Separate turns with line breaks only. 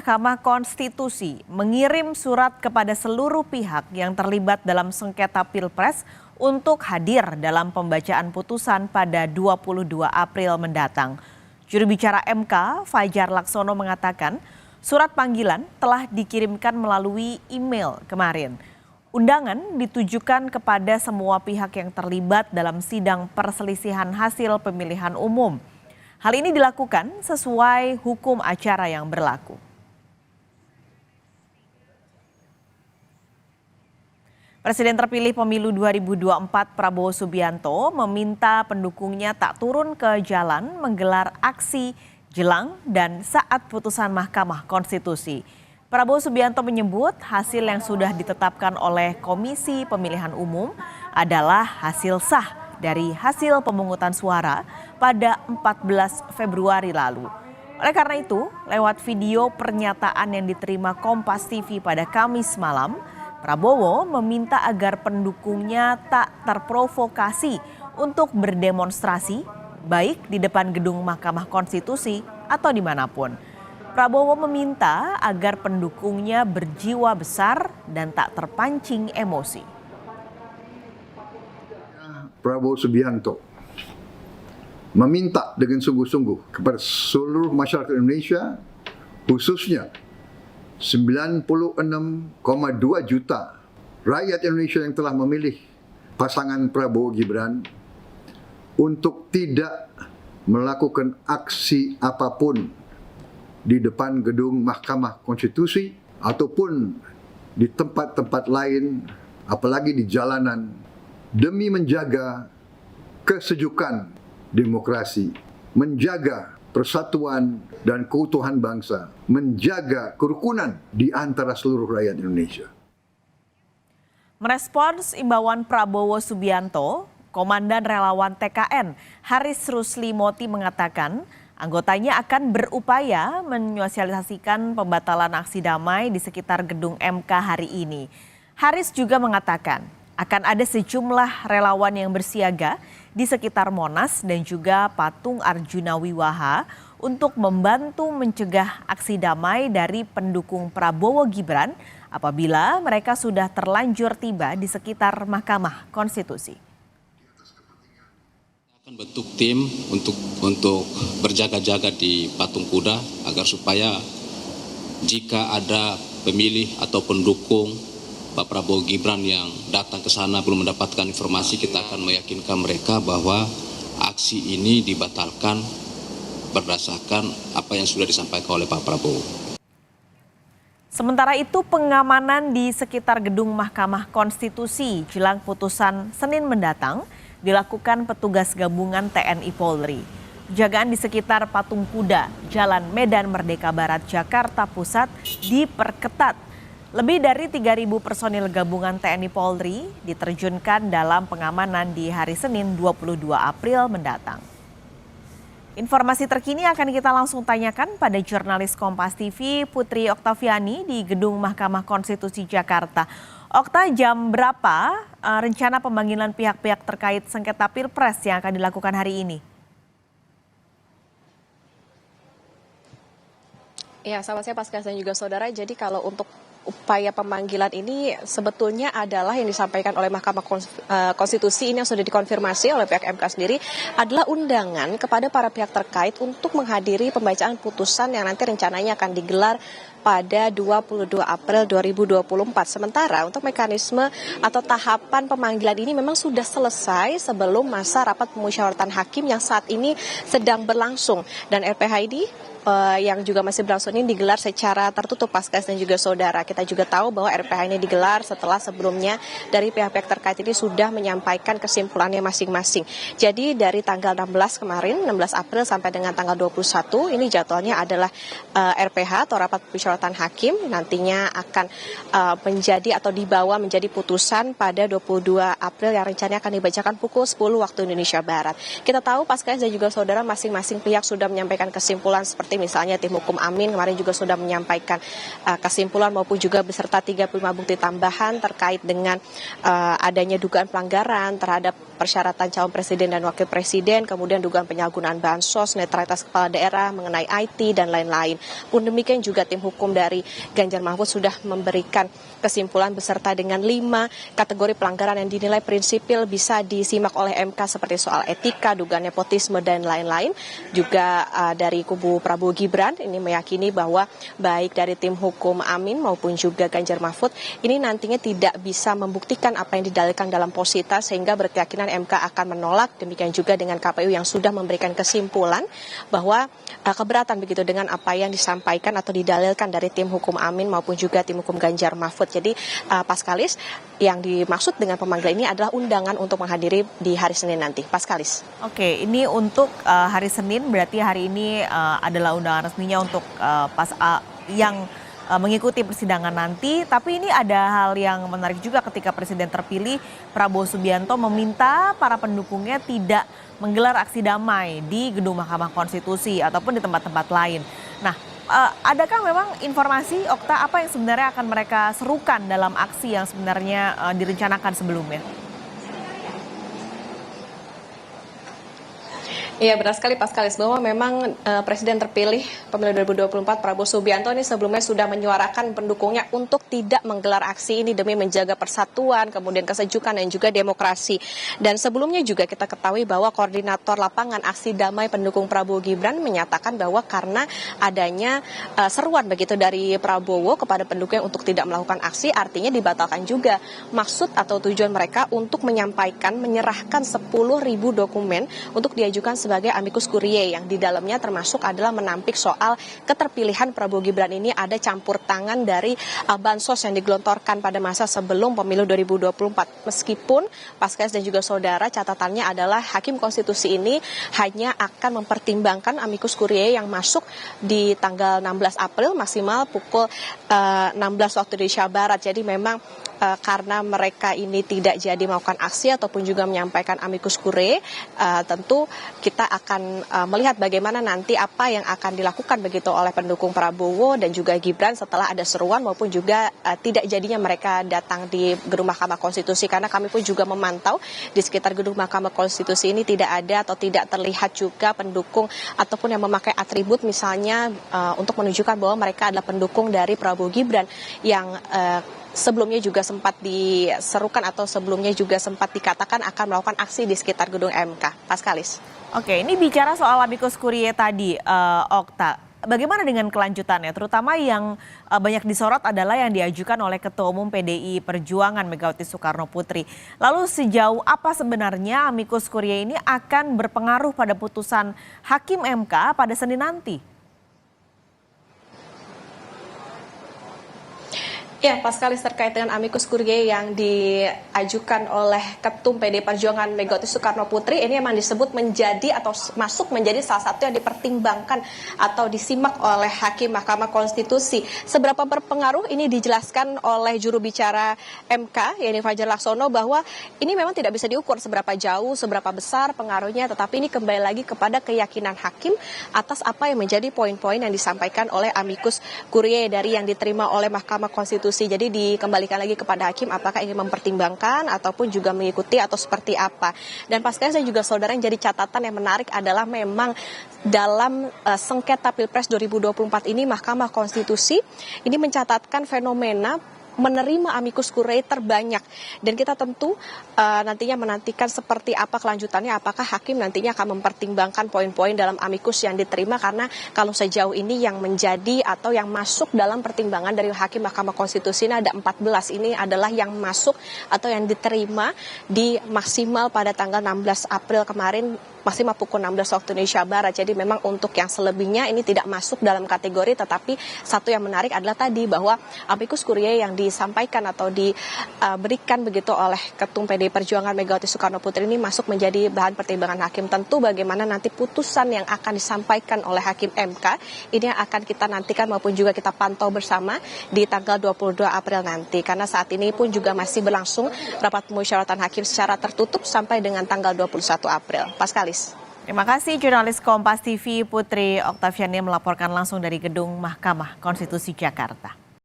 Mahkamah Konstitusi mengirim surat kepada seluruh pihak yang terlibat dalam sengketa Pilpres untuk hadir dalam pembacaan putusan pada 22 April mendatang. Juru bicara MK, Fajar Laksono mengatakan, surat panggilan telah dikirimkan melalui email kemarin. Undangan ditujukan kepada semua pihak yang terlibat dalam sidang perselisihan hasil pemilihan umum. Hal ini dilakukan sesuai hukum acara yang berlaku. Presiden terpilih pemilu 2024 Prabowo Subianto meminta pendukungnya tak turun ke jalan menggelar aksi jelang dan saat putusan Mahkamah Konstitusi. Prabowo Subianto menyebut hasil yang sudah ditetapkan oleh Komisi Pemilihan Umum adalah hasil sah dari hasil pemungutan suara pada 14 Februari lalu. Oleh karena itu, lewat video pernyataan yang diterima Kompas TV pada Kamis malam, Prabowo meminta agar pendukungnya tak terprovokasi untuk berdemonstrasi, baik di depan gedung Mahkamah Konstitusi atau dimanapun. Prabowo meminta agar pendukungnya berjiwa besar dan tak terpancing emosi.
Prabowo Subianto meminta dengan sungguh-sungguh kepada seluruh masyarakat Indonesia, khususnya 96,2 juta rakyat Indonesia yang telah memilih pasangan Prabowo Gibran untuk tidak melakukan aksi apapun di depan gedung Mahkamah Konstitusi ataupun di tempat-tempat lain, apalagi di jalanan, demi menjaga kesejukan demokrasi, menjaga persatuan dan keutuhan bangsa, menjaga kerukunan di antara seluruh rakyat Indonesia.
Merespons imbauan Prabowo Subianto, Komandan Relawan TKN Haris Rusli Moti mengatakan anggotanya akan berupaya menyosialisasikan pembatalan aksi damai di sekitar gedung MK hari ini. Haris juga mengatakan akan ada sejumlah relawan yang bersiaga di sekitar Monas dan juga Patung Arjuna Wiwaha untuk membantu mencegah aksi damai dari pendukung Prabowo Gibran apabila mereka sudah terlanjur tiba di sekitar Mahkamah Konstitusi.
Akan bentuk tim untuk berjaga-jaga di Patung Kuda agar supaya jika ada pemilih atau pendukung Pak Prabowo Gibran yang datang ke sana belum mendapatkan informasi, kita akan meyakinkan mereka bahwa aksi ini dibatalkan berdasarkan apa yang sudah disampaikan oleh Pak Prabowo.
Sementara itu pengamanan di sekitar gedung Mahkamah Konstitusi jelang putusan Senin mendatang dilakukan petugas gabungan TNI Polri. Penjagaan di sekitar Patung Kuda, Jalan Medan Merdeka Barat, Jakarta Pusat diperketat. Lebih dari 3.000 personil gabungan TNI Polri diterjunkan dalam pengamanan di hari Senin 22 April mendatang. Informasi terkini akan kita langsung tanyakan pada jurnalis Kompas TV Putri Oktaviani di Gedung Mahkamah Konstitusi Jakarta. Okta, jam berapa rencana pemanggilan pihak-pihak terkait sengketa Pilpres yang akan dilakukan hari ini?
Ya, selamat siang Paskas dan juga saudara. Jadi kalau untuk upaya pemanggilan ini sebetulnya adalah yang disampaikan oleh Mahkamah Konstitusi ini yang sudah dikonfirmasi oleh pihak MK sendiri adalah undangan kepada para pihak terkait untuk menghadiri pembacaan putusan yang nanti rencananya akan digelar pada 22 April 2024. Sementara untuk mekanisme atau tahapan pemanggilan ini memang sudah selesai sebelum masa rapat pemusyawaratan hakim yang saat ini sedang berlangsung. Dan RPH ini yang juga masih berlangsung ini digelar secara tertutup Paskas dan juga saudara. Kita juga tahu bahwa RPH ini digelar setelah sebelumnya dari pihak-pihak terkait ini sudah menyampaikan kesimpulannya masing-masing. Jadi dari tanggal 16 kemarin, 16 April sampai dengan tanggal 21, ini jadwalnya adalah RPH atau rapat pemusyawaratan hakim nantinya akan menjadi atau dibawa menjadi putusan pada 22 April yang rencananya akan dibacakan pukul 10 waktu Indonesia Barat. Kita tahu Paskas dan juga saudara masing-masing pihak sudah menyampaikan kesimpulan seperti misalnya tim hukum Amin kemarin juga sudah menyampaikan kesimpulan maupun juga beserta 35 bukti tambahan terkait dengan adanya dugaan pelanggaran terhadap persyaratan calon presiden dan wakil presiden, kemudian dugaan penyalahgunaan bansos, netralitas kepala daerah mengenai IT dan lain-lain. Pun demikian juga tim hukum hukum dari Ganjar Mahfud sudah memberikan kesimpulan beserta dengan 5 kategori pelanggaran yang dinilai prinsipil bisa disimak oleh MK seperti soal etika, dugaan nepotisme, dan lain-lain. Juga dari kubu Prabowo Gibran ini meyakini bahwa baik dari tim hukum Amin maupun juga Ganjar Mahfud ini nantinya tidak bisa membuktikan apa yang didalilkan dalam posita, sehingga berkeyakinan MK akan menolak. Demikian juga dengan KPU yang sudah memberikan kesimpulan bahwa keberatan begitu dengan apa yang disampaikan atau didalilkan dari tim hukum Amin maupun juga tim hukum Ganjar Mahfud. Jadi Paskalis, yang dimaksud dengan pemanggilan ini adalah undangan untuk menghadiri di hari Senin nanti. Paskalis.
Oke, ini untuk hari Senin, berarti hari ini adalah undangan resminya untuk yang mengikuti persidangan nanti. Tapi ini ada hal yang menarik juga ketika Presiden terpilih Prabowo Subianto meminta para pendukungnya tidak menggelar aksi damai di Gedung Mahkamah Konstitusi ataupun di tempat-tempat lain. Nah, adakah memang informasi, Okta, apa yang sebenarnya akan mereka serukan dalam aksi yang sebenarnya direncanakan sebelumnya?
Iya, benar sekali Paskalis, bahwa memang Presiden terpilih pemilu 2024 Prabowo Subianto ini sebelumnya sudah menyuarakan pendukungnya untuk tidak menggelar aksi ini demi menjaga persatuan, kemudian kesejukan dan juga demokrasi. Dan sebelumnya juga kita ketahui bahwa koordinator lapangan aksi damai pendukung Prabowo Gibran menyatakan bahwa karena adanya seruan begitu dari Prabowo kepada pendukungnya untuk tidak melakukan aksi, artinya dibatalkan juga maksud atau tujuan mereka untuk menyampaikan, menyerahkan 10.000 dokumen untuk diajukan sebagai amicus curiae, yang di dalamnya termasuk adalah menampik soal keterpilihan Prabowo Gibran ini ada campur tangan dari bansos yang digelontorkan pada masa sebelum pemilu 2024. Meskipun Paskalis dan juga saudara, catatannya adalah Hakim Konstitusi ini hanya akan mempertimbangkan amicus curiae yang masuk di tanggal 16 April maksimal pukul 16 waktu Indonesia Barat. Jadi memang karena mereka ini tidak jadi melakukan aksi ataupun juga menyampaikan amicus curiae, tentu kita akan melihat bagaimana nanti apa yang akan dilakukan begitu oleh pendukung Prabowo dan juga Gibran setelah ada seruan maupun juga tidak jadinya mereka datang di Gedung Mahkamah Konstitusi. Karena kami pun juga memantau di sekitar Gedung Mahkamah Konstitusi ini tidak ada atau tidak terlihat juga pendukung ataupun yang memakai atribut misalnya untuk menunjukkan bahwa mereka adalah pendukung dari Prabowo Gibran yang sebelumnya juga sempat diserukan atau sebelumnya juga sempat dikatakan akan melakukan aksi di sekitar gedung MK. Paskalis.
Oke, ini bicara soal amicus curiae tadi, Okta. Bagaimana dengan kelanjutannya? Terutama yang banyak disorot adalah yang diajukan oleh Ketua Umum PDI Perjuangan Megawati Soekarno Putri. Lalu sejauh apa sebenarnya amicus curiae ini akan berpengaruh pada putusan Hakim MK pada Senin nanti?
Ya, Paskalis, terkait dengan amicus curiae yang diajukan oleh Ketum PD Perjuangan Megawati Soekarno Putri, ini memang disebut menjadi atau masuk menjadi salah satu yang dipertimbangkan atau disimak oleh Hakim Mahkamah Konstitusi. Seberapa berpengaruh ini dijelaskan oleh juru bicara MK, yaitu Fajar Laksono, bahwa ini memang tidak bisa diukur seberapa jauh, seberapa besar pengaruhnya, tetapi ini kembali lagi kepada keyakinan hakim atas apa yang menjadi poin-poin yang disampaikan oleh amicus curiae dari yang diterima oleh Mahkamah Konstitusi. Jadi dikembalikan lagi kepada hakim apakah ingin mempertimbangkan ataupun juga mengikuti atau seperti apa. Dan pastinya saya juga saudara, yang jadi catatan yang menarik adalah memang dalam sengketa Pilpres 2024 ini Mahkamah Konstitusi ini mencatatkan fenomena menerima amicus curiae terbanyak, dan kita tentu nantinya menantikan seperti apa kelanjutannya, apakah hakim nantinya akan mempertimbangkan poin-poin dalam amicus yang diterima, karena kalau sejauh ini yang menjadi atau yang masuk dalam pertimbangan dari Hakim Mahkamah Konstitusi ini ada 14, ini adalah yang masuk atau yang diterima di maksimal pada tanggal 16 April kemarin maksimal pukul 16 waktu Indonesia Barat. Jadi memang untuk yang selebihnya ini tidak masuk dalam kategori, tetapi satu yang menarik adalah tadi bahwa amicus curiae yang disampaikan atau diberikan begitu oleh Ketum PDI Perjuangan Megawati Soekarno Putri ini masuk menjadi bahan pertimbangan hakim. Tentu bagaimana nanti putusan yang akan disampaikan oleh Hakim MK ini yang akan kita nantikan maupun juga kita pantau bersama di tanggal 22 April nanti. Karena saat ini pun juga masih berlangsung rapat pemusyawaratan hakim secara tertutup sampai dengan tanggal 21 April. Paskalis.
Terima kasih jurnalis Kompas TV Putri Oktaviani melaporkan langsung dari Gedung Mahkamah Konstitusi Jakarta.